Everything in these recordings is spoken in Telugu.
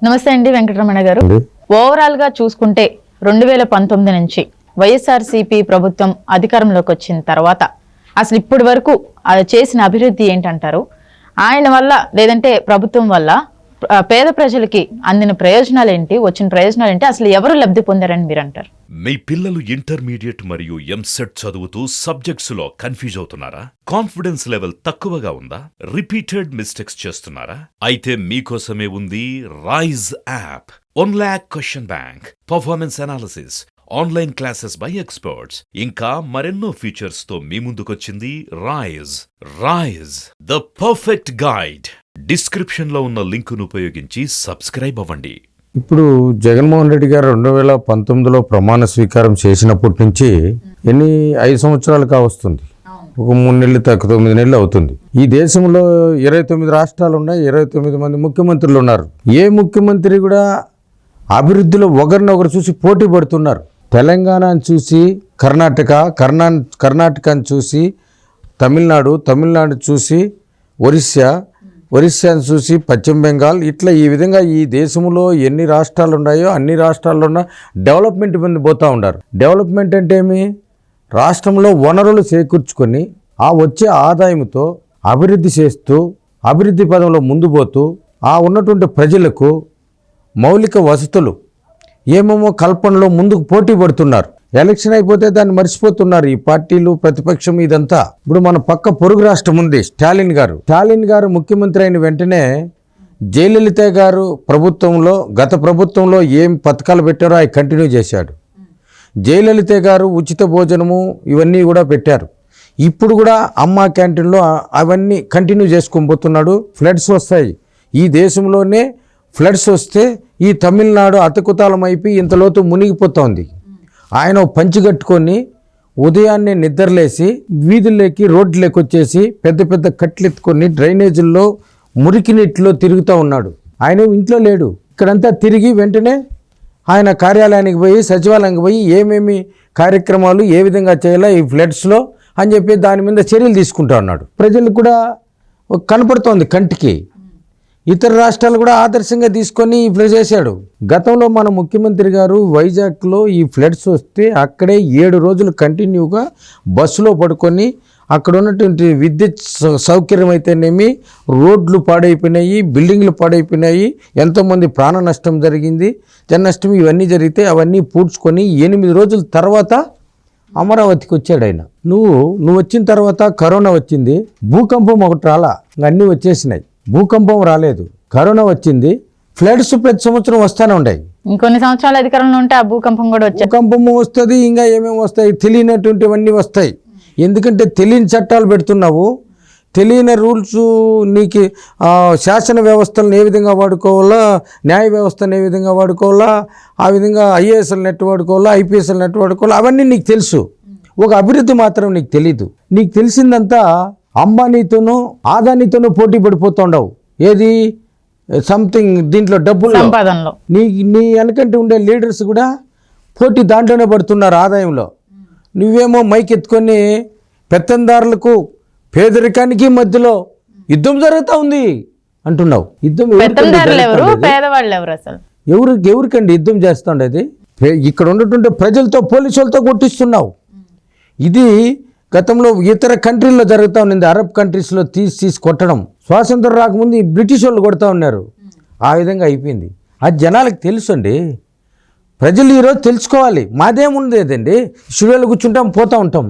నమస్తే అండి వెంకటరమణ గారు. ఓవరాల్ గా చూసుకుంటే 2019 నుంచి వైఎస్ఆర్సీపీ ప్రభుత్వం అధికారంలోకి వచ్చిన తర్వాత అసలు ఇప్పటి వరకు చేసిన అభివృద్ధి ఏంటంటారు? ఆయన వల్ల లేదంటే ప్రభుత్వం వల్ల పేద ప్రజలకి అందిన ప్రయోజనాలు ఏంటి, వచ్చిన ప్రయోజనాలు ఏంటి, అసలు ఎవరు లబ్ధి పొందారని మీరు అంటారు? మీ పిల్లలు ఇంటర్మీడియట్ మరియు ఎంసెట్ చదువుతూ సబ్జెక్ట్స్ లో కన్ఫ్యూజ్ అవుతున్నారా? కాన్ఫిడెన్స్ లెవెల్ తక్కువగా ఉందా? రిపీటెడ్ మిస్టేక్స్ చేస్తున్నారా? అయితే మీకోసమే ఉంది Rise app. 1 lakh question bank, performance analysis, online classes by experts, ఇంకా మరెన్నో ఫీచర్స్ తో మీ ముందుకొచ్చింది Rise the perfect guide. Description లో ఉన్న లింకును ఉపయోగించి సబ్స్క్రైబ్ అవ్వండి. ఇప్పుడు జగన్మోహన్ రెడ్డి గారు 2019లో ప్రమాణ స్వీకారం చేసినప్పటి నుంచి 5 సంవత్సరాలు కావస్తుంది. ఒక 3 నెలలు తక్కువ 9 నెలలు అవుతుంది. ఈ దేశంలో 29 రాష్ట్రాలు ఉన్నాయి, 29 మంది ముఖ్యమంత్రులు ఉన్నారు. ఏ ముఖ్యమంత్రి కూడా అభివృద్ధిలో ఒకరినొకరు చూసి పోటీ పడుతున్నారు. తెలంగాణను చూసి కర్ణాటకను చూసి తమిళనాడు చూసి ఒరిస్సాను చూసి పశ్చిమ బెంగాల్, ఇట్లా ఈ విధంగా ఈ దేశంలో ఎన్ని రాష్ట్రాలు ఉన్నాయో అన్ని రాష్ట్రాల్లో ఉన్న డెవలప్మెంట్ మంది పోతూ ఉన్నారు. డెవలప్మెంట్ అంటే ఏమి? రాష్ట్రంలో వనరులు చేకూర్చుకొని ఆ వచ్చే ఆదాయంతో అభివృద్ధి చేస్తూ అభివృద్ధి పదంలో ముందు పోతూ ఆ ఉన్నటువంటి ప్రజలకు మౌలిక వసతులు ఏమేమో కల్పనలో ముందుకు పోటీ పడుతున్నారు. ఎలక్షన్ అయిపోతే దాన్ని మర్చిపోతున్నారు ఈ పార్టీలు, ప్రతిపక్షం, ఇదంతా. ఇప్పుడు మన పక్క పొరుగు రాష్ట్రం ఉంది, స్టాలిన్ గారు ముఖ్యమంత్రి అయిన వెంటనే జయలలిత గారు గత ప్రభుత్వంలో ఏం పథకాలు పెట్టారో అవి కంటిన్యూ చేశాడు. జయలలిత గారు ఉచిత భోజనము ఇవన్నీ కూడా పెట్టారు. ఇప్పుడు కూడా అమ్మ క్యాంటీన్లో అవన్నీ కంటిన్యూ చేసుకొని పోతున్నాడు. ఫ్లడ్స్ వస్తాయి, ఈ దేశంలోనే ఫ్లడ్స్ వస్తే ఈ తమిళనాడు అతకుతాలం అయిపోయి ఇంతలోతు మునిగిపోతోంది. ఆయన పంచి కట్టుకొని ఉదయాన్నే నిద్రలేసి వీధుల్లోకి రోడ్లకి వచ్చేసి పెద్ద పెద్ద కట్లు ఎత్తుకొని డ్రైనేజీల్లో మురికి నీటిలో తిరుగుతూ ఉన్నాడు. ఆయన ఇంట్లో లేడు. ఇక్కడంతా తిరిగి వెంటనే ఆయన కార్యాలయానికి పోయి సచివాలయానికి పోయి ఏమేమి కార్యక్రమాలు ఏ విధంగా చేయాలా ఈ ఫ్లడ్స్లో అని చెప్పి దాని మీద చర్యలు తీసుకుంటా ఉన్నాడు. ప్రజలకు కూడా కనపడుతోంది కంటికి. ఇతర రాష్ట్రాలు కూడా ఆదర్శంగా తీసుకొని ఈ ఫ్లడ్ చేశాడు. గతంలో మన ముఖ్యమంత్రి గారు వైజాగ్లో ఈ ఫ్లడ్స్ వస్తే అక్కడే 7 రోజులు కంటిన్యూగా బస్సులో పడుకొని అక్కడ ఉన్నటువంటి విద్యుత్ సౌకర్యం అయితేనేమి, రోడ్లు పాడైపోయినాయి, బిల్డింగ్లు పాడైపోయినాయి, ఎంతోమంది ప్రాణ నష్టం జరిగింది, జన నష్టం ఇవన్నీ జరిగితే అవన్నీ పూడ్చుకొని 8 రోజుల తర్వాత అమరావతికి వచ్చాడు ఆయన. నువ్వు వచ్చిన తర్వాత కరోనా వచ్చింది, భూకంపం ఒకటి రాలా, అన్నీ వచ్చేసినాయి. భూకంపం రాలేదు, కరోనా వచ్చింది, ఫ్లడ్స్ ప్రతి సంవత్సరం వస్తూనే ఉన్నాయి. ఇంకొన్ని సంవత్సరాల అధికారంలో ఉంటే ఆ భూకంపం కూడా వచ్చాయి. భూకంపం వస్తుంది, ఇంకా ఏమేమి వస్తాయి, తెలియనటువంటివన్నీ వస్తాయి. ఎందుకంటే తెలియని చట్టాలు పెడుతున్నావు, తెలియని రూల్స్. నీకు శాసన వ్యవస్థలను ఏ విధంగా వాడుకోవాలా, న్యాయ వ్యవస్థను ఏ విధంగా వాడుకోవాలా, ఆ విధంగా ఐఏఎస్ఎల్ నెట్ వాడుకోవాలా, ఐపీఎస్ఎల్ నెట్ వాడుకోవాలా, అవన్నీ నీకు తెలుసు. ఒక అభివృద్ధి మాత్రం నీకు తెలీదు. నీకు తెలిసిందంతా అంబానీతోనూ ఆదానీతోనూ పోటీ పడిపోతుండవు. ఏది సంథింగ్ దీంట్లో డబ్బులు నీ వెనకంటే ఉండే లీడర్స్ కూడా పోటీ దాంట్లోనే పడుతున్నారు ఆదాయంలో. నువ్వేమో మైక్ ఎత్తుకొని పెత్తందారులకు పేదరికానికి మధ్యలో యుద్ధం జరుగుతూ ఉంది అంటున్నావు. యుద్ధం ఎవరికండి యుద్ధం చేస్తుండేది? ఇక్కడ ఉన్నటువంటి ప్రజలతో, పోలీసులతో కొట్టిస్తున్నావు. ఇది గతంలో ఇతర కంట్రీల్లో జరుగుతూ ఉన్నది. అరబ్ కంట్రీస్లో తీసి కొట్టడం. స్వాతంత్రం రాకముందు బ్రిటిష్ వాళ్ళు కొడుతూ ఉన్నారు. ఆ విధంగా అయిపోయింది. అది జనాలకు తెలుసు అండి. ప్రజలు ఈరోజు తెలుసుకోవాలి. మాదేముంది లేదండి, స్టూడియోలో కూర్చుంటాం, పోతూ ఉంటాం.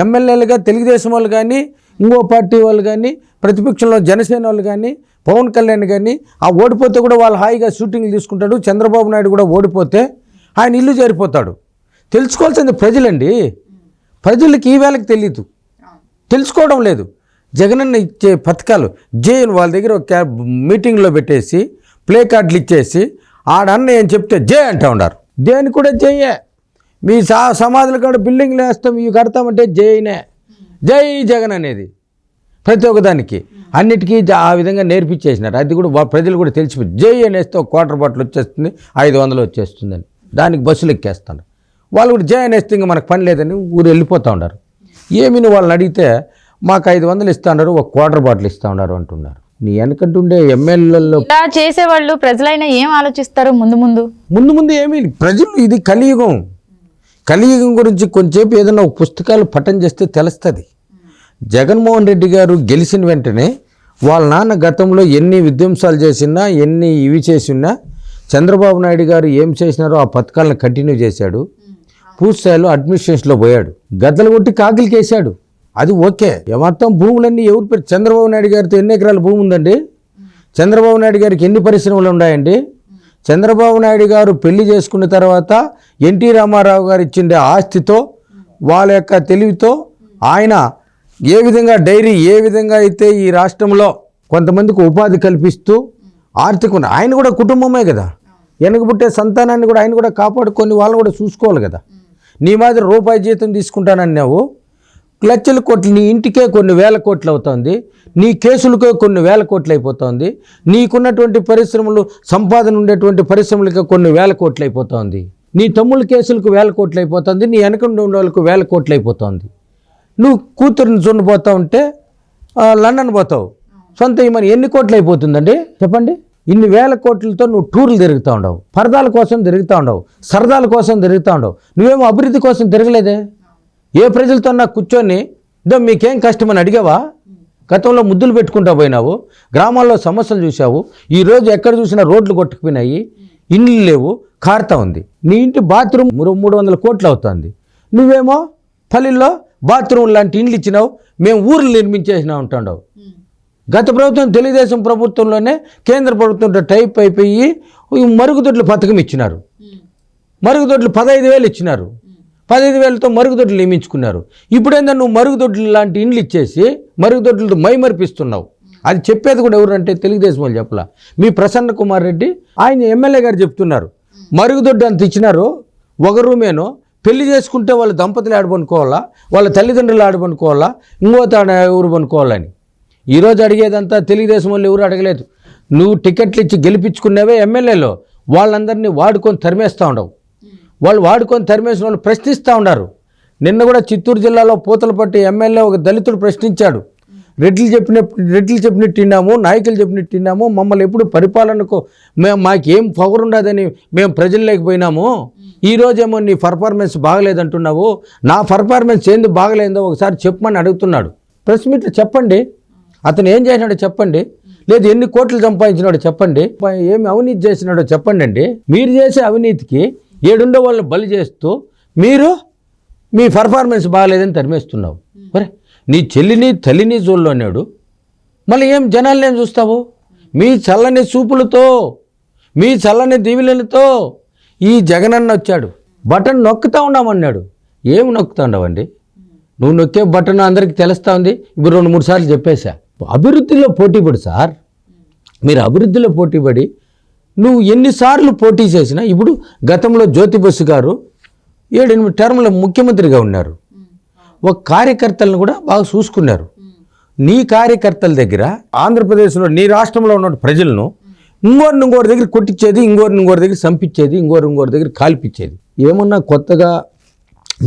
ఎమ్మెల్యేలుగా తెలుగుదేశం వాళ్ళు కానీ, ఇంకో పార్టీ వాళ్ళు కానీ, ప్రతిపక్షంలో జనసేన వాళ్ళు కానీ, పవన్ కళ్యాణ్ కానీ, ఆ ఓడిపోతే కూడా వాళ్ళు హాయిగా షూటింగ్లు తీసుకుంటాడు. చంద్రబాబు నాయుడు కూడా ఓడిపోతే ఆయన ఇల్లు చేరిపోతాడు. తెలుసుకోవాల్సింది ప్రజలండి. ప్రజలకి ఈ వేళకి తెలీదు, తెలుసుకోవడం లేదు. జగనన్న ఇచ్చే పథకాలు జేఎన్ వాళ్ళ దగ్గర ఒక మీటింగ్లో పెట్టేసి ప్లే కార్డులు ఇచ్చేసి ఆడన్న ఏం చెప్తే జే అంటూ ఉన్నారు. దేని కూడా జేయే. మీ సమాధుల కాడ బిల్డింగ్లు వేస్తాం, ఇవి కడతామంటే జైనే, జై జగన్ అనేది ప్రతి ఒక్కదానికి అన్నిటికీ ఆ విధంగా నేర్పించేసినారు. అది కూడా ప్రజలు కూడా తెలిసిపోయి జై అనేస్తే ఒక క్వార్టర్ బాటిల్ వచ్చేస్తుంది, 500 వచ్చేస్తుందని దానికి బస్సులు ఎక్కేస్తాను. వాళ్ళు కూడా జే అనేస్తే ఇంకా మనకు పని లేదని ఊరు వెళ్ళిపోతూ ఉన్నారు. ఏమి వాళ్ళని అడిగితే మాకు 500 ఇస్తా ఉన్నారు, ఒక క్వార్టర్ బాటిల్ ఇస్తూ ఉన్నారు అంటున్నారు. నీ వెనకంటుండే ఎమ్మెల్యేలలో ఇలా చేసేవాళ్ళు ప్రజలైనా ఏం ఆలోచిస్తారు ముందు ముందు? ముందు ఏమీ ప్రజలు, ఇది కలియుగం. కలియుగం గురించి కొంచెంసేపు ఏదైనా ఒక పుస్తకాలు పఠనం చేస్తే తెలుస్తుంది. జగన్మోహన్ రెడ్డి గారు గెలిచిన వెంటనే వాళ్ళ నాన్న గతంలో ఎన్ని విధ్వంసాలు చేసినా, ఎన్ని ఇవి చేసినా, చంద్రబాబు నాయుడు గారు ఏం చేసినారో ఆ పథకాలను కంటిన్యూ చేశాడు. పూర్తిస్థాయిలో అడ్మినిస్ట్రేషన్లో పోయాడు, గద్దలు కొట్టి కాకిలికి వేసాడు. అది ఓకే. మొత్తం భూములన్నీ ఎవరు పెట్టి, చంద్రబాబు నాయుడు గారితో ఎన్ని ఎకరాల భూమి ఉందండి? చంద్రబాబు నాయుడు గారికి ఎన్ని పరిశ్రమలు ఉన్నాయండి? చంద్రబాబు నాయుడు గారు పెళ్లి చేసుకున్న తర్వాత ఎన్టీ రామారావు గారు ఇచ్చిండే ఆస్తితో, వాళ్ళ యొక్క తెలివితో ఆయన ఏ విధంగా డైరీ, ఏ విధంగా అయితే ఈ రాష్ట్రంలో కొంతమందికి ఉపాధి కల్పిస్తూ ఆర్థిక, ఆయన కూడా కుటుంబమే కదా, వెనక పుట్టే సంతానాన్ని కూడా ఆయన కూడా కాపాడుకొని వాళ్ళని కూడా చూసుకోవాలి కదా. నీ మాదిరి రూపాయి జీతం తీసుకుంటానన్నావు, లక్షల కోట్లు, నీ ఇంటికే కొన్ని వేల కోట్లు అవుతుంది, నీ కేసులకే కొన్ని వేల కోట్లు అయిపోతుంది, నీకున్నటువంటి పరిశ్రమలు, సంపాదన ఉండేటువంటి పరిశ్రమలకే కొన్ని వేల కోట్లు అయిపోతుంది, నీ తమ్ముళ్ళ కేసులకు వేల కోట్లు అయిపోతుంది, నీ వెనక ఉండే వాళ్ళకు వేల కోట్లు అయిపోతుంది. నువ్వు కూతురుని చూడబోతా ఉంటే లండన్ పోతావు, సొంత మరి ఎన్ని కోట్లు అయిపోతుందండి చెప్పండి? ఇన్ని వేల కోట్లతో నువ్వు టూర్లు తిరుగుతూ ఉండవు, పరదాల కోసం తిరుగుతూ ఉండవు, సరదాల కోసం తిరుగుతూ ఉండవు. నువ్వేమో అభివృద్ధి కోసం తిరగలేదే. ఏ ప్రజలతో నాకు కూర్చొని ఇదో మీకేం కష్టమని అడిగావా? గతంలో ముద్దులు పెట్టుకుంటా పోయినావు, గ్రామాల్లో సమస్యలు చూసావు. ఈరోజు ఎక్కడ చూసినా రోడ్లు కొట్టుకుపోయినాయి, ఇండ్లు లేవు, కారుతా ఉంది. నీ ఇంటి బాత్రూమ్ 300 కోట్లు అవుతుంది. నువ్వేమో పల్లెల్లో బాత్రూమ్ లాంటి ఇండ్లు ఇచ్చినావు, మేము ఊర్లు నిర్మించేసినా ఉంటుండవు. గత ప్రభుత్వం, తెలుగుదేశం ప్రభుత్వంలోనే కేంద్ర ప్రభుత్వంతో టైప్ అయిపోయి మరుగుదొడ్ల పథకం ఇచ్చినారు. మరుగుదొడ్లు 15,000 ఇచ్చినారు. 15,000తో మరుగుదొడ్లు నియమించుకున్నారు. ఇప్పుడేందా నువ్వు మరుగుదొడ్లు లాంటి ఇండ్లు ఇచ్చేసి మరుగుదొడ్లతో మైమరిపిస్తున్నావు. అది చెప్పేది కూడా ఎవరంటే తెలుగుదేశం వాళ్ళు చెప్పలా, మీ ప్రసన్న కుమార్ రెడ్డి ఆయన ఎమ్మెల్యే గారు చెప్తున్నారు. మరుగుదొడ్డు అంత ఇచ్చినారు, ఒక రూమేనో, పెళ్లి చేసుకుంటే వాళ్ళ దంపతులు ఆడబనుకోవాలా, వాళ్ళ తల్లిదండ్రులు ఆడబనుకోవాలా, ఇంకో ఎవరు పనుకోవాలని. ఈరోజు అడిగేదంతా తెలుగుదేశం వాళ్ళు ఎవరు అడగలేదు. నువ్వు టికెట్లు ఇచ్చి గెలిపించుకునేవే ఎమ్మెల్యేలో, వాళ్ళందరినీ వాడుకొని తరిమేస్తూ ఉండవు. వాళ్ళు వాడుకొని తరిమేసిన వాళ్ళు ప్రశ్నిస్తూ ఉన్నారు. నిన్న కూడా చిత్తూరు జిల్లాలో పూతలపట్టి ఎమ్మెల్యే ఒక దళితుడు ప్రశ్నించాడు. రెడ్లు చెప్పినట్టు తిన్నాము, నాయకులు చెప్పినట్టు తిన్నాము, మమ్మల్ని ఎప్పుడు పరిపాలనకు మాకేం పవర్ ఉండదని మేము ప్రజలు లేకపోయినాము, ఈరోజేమో నీ పర్ఫార్మెన్స్ బాగలేదంటున్నావు, నా పర్ఫార్మెన్స్ ఏంది బాగలేదో ఒకసారి చెప్పమని అడుగుతున్నాడు. ప్రెస్ మీట్లో చెప్పండి, అతను ఏం చేసినాడో చెప్పండి, లేదు ఎన్ని కోట్లు సంపాదించినాడో చెప్పండి, ఏమి అవినీతి చేసినాడో చెప్పండి అండి. మీరు చేసే అవినీతికి ఏడుండే వాళ్ళని బలి చేస్తూ మీరు మీ పర్ఫార్మెన్స్ బాగాలేదని తరిమేస్తున్నావు. మరి నీ చెల్లిని తల్లిని చూడలేనాడు, మళ్ళీ ఏం జనాలను ఏం చూస్తావు? మీ చల్లని చూపులతో, మీ చల్లని దీవెనలతో ఈ జగనన్న వచ్చాడు, బటన్ నొక్కుతా ఉన్నామన్నాడు. ఏమి నొక్కుతా ఉండవండి? నువ్వు నొక్కే బటన్ అందరికీ తెలుస్తూ ఉంది. ఇప్పుడు 2-3 సార్లు చెప్పేశా. అభివృద్ధిలో పోటీపడి సార్, మీరు అభివృద్ధిలో పోటీపడి నువ్వు ఎన్నిసార్లు పోటీ చేసినా, ఇప్పుడు గతంలో జ్యోతి బసు గారు 7-8 టర్ముల ముఖ్యమంత్రిగా ఉన్నారు. ఒక కార్యకర్తలను కూడా బాగా చూసుకున్నారు. నీ కార్యకర్తల దగ్గర ఆంధ్రప్రదేశ్లో, నీ రాష్ట్రంలో ఉన్న ప్రజలను ఇంకోరి దగ్గర కొట్టించేది, ఇంకోరి దగ్గర చంపించేది, ఇంకోరి దగ్గర కాల్పించేది. ఏమన్నా కొత్తగా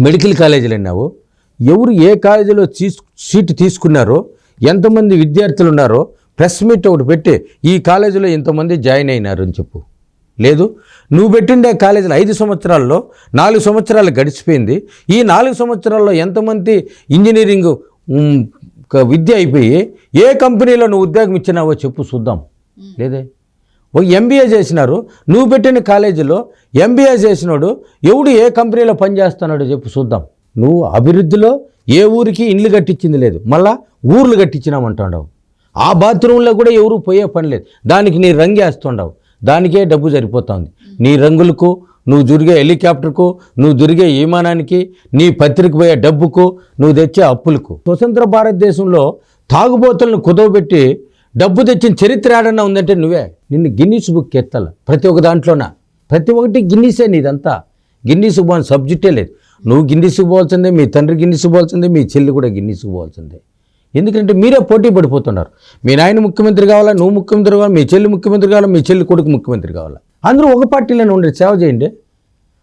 మెడికల్ కాలేజీలు అన్నావు, ఎవరు ఏ కాలేజీలో సీటు తీసుకున్నారో, ఎంతమంది విద్యార్థులు ఉన్నారో ప్రెస్ మీట్ ఒకటి పెట్టి ఈ కాలేజీలో ఇంతమంది జాయిన్ అయినారు అని చెప్పు. లేదు, నువ్వు పెట్టిండే కాలేజీలో 5 సంవత్సరాల్లో 4 సంవత్సరాలు గడిచిపోయింది. ఈ 4 సంవత్సరాల్లో ఎంతమంది ఇంజనీరింగ్ విద్య అయిపోయి ఏ కంపెనీలో నువ్వు ఉద్యోగం ఇచ్చినావో చెప్పు చూద్దాం. లేదే, ఒక ఎంబీఏ చేసినారు, నువ్వు పెట్టిన కాలేజీలో ఎంబీఏ చేసినాడు ఎవడు ఏ కంపెనీలో పనిచేస్తున్నాడో చెప్పు చూద్దాం. నువ్వు అభివృద్ధిలో ఏ ఊరికి ఇండ్లు కట్టించింది లేదు, మళ్ళా ఊర్లు కట్టించినామంటావు. ఆ బాత్రూంలో కూడా ఎవరు పోయే పని లేదు, దానికి నీ రంగు వేస్తుండవు, దానికే డబ్బు సరిపోతుంది. నీ రంగులకు, నువ్వు జరిగే హెలికాప్టర్కు, నువ్వు జరిగే విమానానికి, నీ పత్రిక పోయే డబ్బుకు, నువ్వు తెచ్చే అప్పులకు. స్వతంత్ర భారతదేశంలో తాగుబోతులను కుదవబెట్టి డబ్బు తెచ్చిన చరిత్ర ఏడన్నా ఉందంటే నువ్వే. నిన్ను గిన్నీస్ బుక్ ఎత్తాల ప్రతి ఒక్క దాంట్లోనా, ప్రతి ఒక్కటి గిన్నీసే. నీదంతా గిన్నీస్కి పోని సబ్జెక్టే లేదు. నువ్వు గిన్నీస్కి పోవాల్సిందే, మీ తండ్రి గిన్నీస్కి పోవాల్సిందే, మీ చెల్లి కూడా గిన్నీస్కి పోవాల్సిందే. ఎందుకంటే మీరే పోటీ పడిపోతున్నారు. మీ నాయన ముఖ్యమంత్రి కావాలా, నువ్వు ముఖ్యమంత్రి కావాలా, మీ చెల్లి ముఖ్యమంత్రి కావాలా, మీ చెల్లి కొడుకు ముఖ్యమంత్రి కావాలా. అందరూ ఒక పార్టీలోనే ఉండే సేవ చేయండి.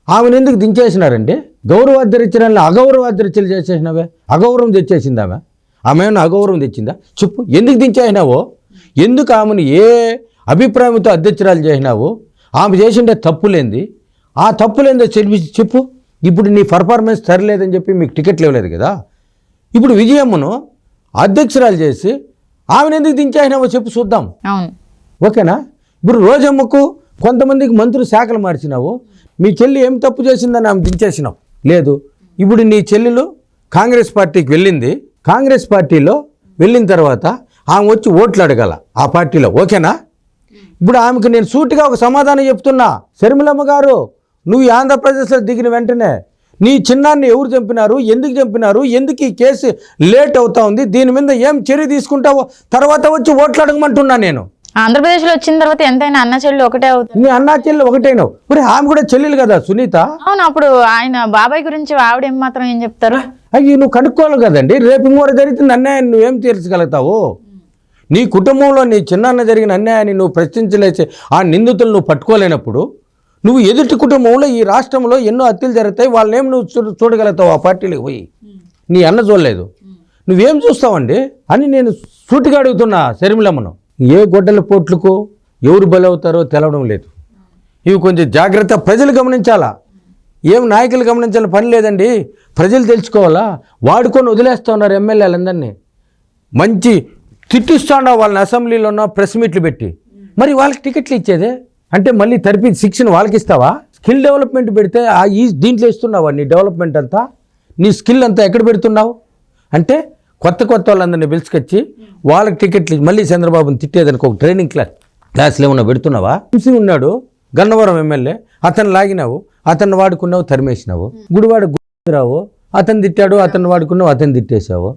ఆమెను ఎందుకు దించేసినారంటే గౌరవాధ్యక్షురాలను అగౌరవాధ్యక్షులు చేసేసినావే. అగౌరవం తెచ్చేసింది ఆమె. ఆమె ఏమన్నా అగౌరవం తెచ్చిందా చెప్పు? ఎందుకు దించేసినావో? ఎందుకు ఆమెను ఏ అభిప్రాయంతో అధ్యక్షురాలు చేసినావు? ఆమె చేసిండే తప్పులేంది? ఆ తప్పులేందో చెప్పు. ఇప్పుడు నీ పర్ఫార్మెన్స్ సరిలేదని చెప్పి మీకు టికెట్లు ఇవ్వలేదు కదా. ఇప్పుడు విజయమ్మను అధ్యక్షురాలు చేసి ఆమెను ఎందుకు దించేసినావో చెప్పు చూద్దాం. అవును, ఓకేనా? ఇప్పుడు రోజమ్మకు కొంతమందికి మంత్రులు శాఖలు మార్చినావు. మీ చెల్లి ఏం తప్పు చేసిందని ఆమె దించేసినావు. లేదు, ఇప్పుడు నీ చెల్లెలు కాంగ్రెస్ పార్టీకి వెళ్ళింది. కాంగ్రెస్ పార్టీలో వెళ్ళిన తర్వాత ఆమె వచ్చి ఓట్లు అడగాల ఆ పార్టీలో. ఓకేనా? ఇప్పుడు ఆమెకు నేను సూటిగా ఒక సమాధానం చెప్తున్నా. శర్మిలమ్మ గారు, నువ్వు ఈ ఆంధ్రప్రదేశ్లో దిగిన వెంటనే నీ చిన్నాన్ని ఎవరు చంపినారు, ఎందుకు చంపినారు, ఎందుకు ఈ కేసు లేట్ అవుతా ఉంది, దీని మీద ఏం చర్య తీసుకుంటావో తర్వాత వచ్చి ఓట్లు అడగమంటున్నా నేను. ఆంధ్రప్రదేశ్ లో వచ్చిన తర్వాత ఎంతైనా అన్న చెల్లి ఒకటే అవుతుంది. నీ అన్నా చెల్లి ఒకటైనావు. మరి ఆమె కూడా చెల్లెలు కదా సునీత. అవును, అప్పుడు ఆయన బాబాయ్ గురించి ఆవిడ ఏం మాత్రం ఏం చెప్తారు? అయ్యి నువ్వు కనుక్కోవాలి కదండి. రేపు ఇంకోటి జరిగితే అన్యాయం నువ్వేం తీర్చగలుగుతావు? నీ కుటుంబంలో నీ చిన్నాన్న జరిగిన అన్యాయాన్ని నువ్వు ప్రశ్నించలేసే ఆ నిందితులు నువ్వు పట్టుకోలేనప్పుడు నువ్వు ఎదుటి కుటుంబంలో ఈ రాష్ట్రంలో ఎన్నో హత్యలు జరుగుతాయి, వాళ్ళేం నువ్వు చూడగలుగుతావు? ఆ పార్టీలకు పోయి నీ అన్న చూడలేదు, నువ్వేం చూస్తావండి అని నేను సూటిగా అడుగుతున్నా శర్మిలమ్మను. ఏ గొడ్డల పోట్లకు ఎవరు బలవుతారో తెలవడం లేదు. ఇవి కొంచెం జాగ్రత్త ప్రజలు గమనించాలా. ఏం నాయకులు గమనించాలి పని లేదండి, ప్రజలు తెలుసుకోవాలా. వాడుకొని వదిలేస్తూ ఉన్నారు ఎమ్మెల్యేలందరినీ. మంచి తిట్టిస్తాండా వాళ్ళని అసెంబ్లీలోనో ప్రెస్ మీట్లు పెట్టి. మరి వాళ్ళకి టికెట్లు ఇచ్చేదే అంటే మళ్ళీ తరిపి శిక్షణ వాళ్ళకి ఇస్తావా? స్కిల్ డెవలప్మెంట్ పెడితే దీంట్లో ఇస్తున్నావా? నీ డెవలప్మెంట్ అంతా, నీ స్కిల్ అంతా ఎక్కడ పెడుతున్నావు? అంటే కొత్త వాళ్ళందరినీ పిలుచుకొచ్చి వాళ్ళకి టికెట్లు మళ్ళీ చంద్రబాబుని తిట్టేదానికి ఒక ట్రైనింగ్ క్లాసులు ఏమన్నా పెడుతున్నావా? హింసి ఉన్నాడు గన్నవరం ఎమ్మెల్యే, అతను లాగినావు, అతన్ని వాడుకున్నావు, తరిమేసినావు. గుడివాడ గురావు అతను తిట్టాడు, అతన్ని వాడుకున్నావు, అతను తిట్టేసావు.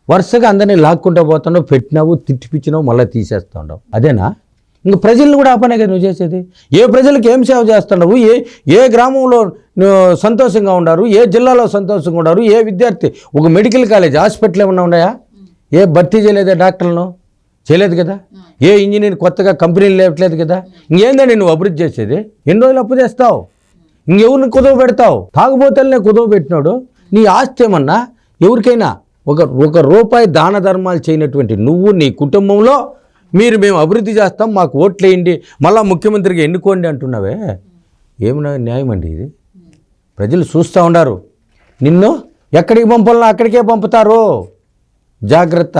వరుసగా అందరినీ లాక్కుంటూ పోతున్నావు, పెట్టినావు, తిట్టిపిచ్చినావు, మళ్ళీ తీసేస్తున్నావు. అదేనా? ఇంక ప్రజలను కూడా ఆ పనే కదా నువ్వు చేసేది. ఏ ప్రజలకు ఏం సేవ చేస్తున్నావు? ఏ గ్రామంలో సంతోషంగా ఉన్నారు, ఏ జిల్లాలో సంతోషంగా ఉన్నారు, ఏ విద్యార్థి ఒక మెడికల్ కాలేజ్ హాస్పిటల్ ఏమన్నా ఉన్నాయా? ఏ భర్తీ చేయలేదా డాక్టర్లను? చేయలేదు కదా. ఏ ఇంజనీర్ కొత్తగా కంపెనీలు లేవట్లేదు కదా. ఇంకేందండి నువ్వు అభివృద్ధి చేసేది? ఎన్ని రోజులు అప్పు చేస్తావు? ఇంకెవరిని కుదవ పెడతావు? తాగుబోతలనే కుదవ పెట్టినాడు. నీ ఆస్తి ఏమన్నా ఎవరికైనా ఒక రూపాయి దాన ధర్మాలు చేయనటువంటి నువ్వు నీ కుటుంబంలో మేము అభివృద్ధి చేస్తాం, మాకు ఓట్లేయండి, మళ్ళా ముఖ్యమంత్రిగా ఎన్నుకోండి అంటున్నావే, ఏమి న్యాయం అండి ఇది? ప్రజలు చూస్తూ ఉన్నారు. నిన్ను ఎక్కడికి పంపాలన్నా అక్కడికే పంపుతారు. జాగ్రత్త.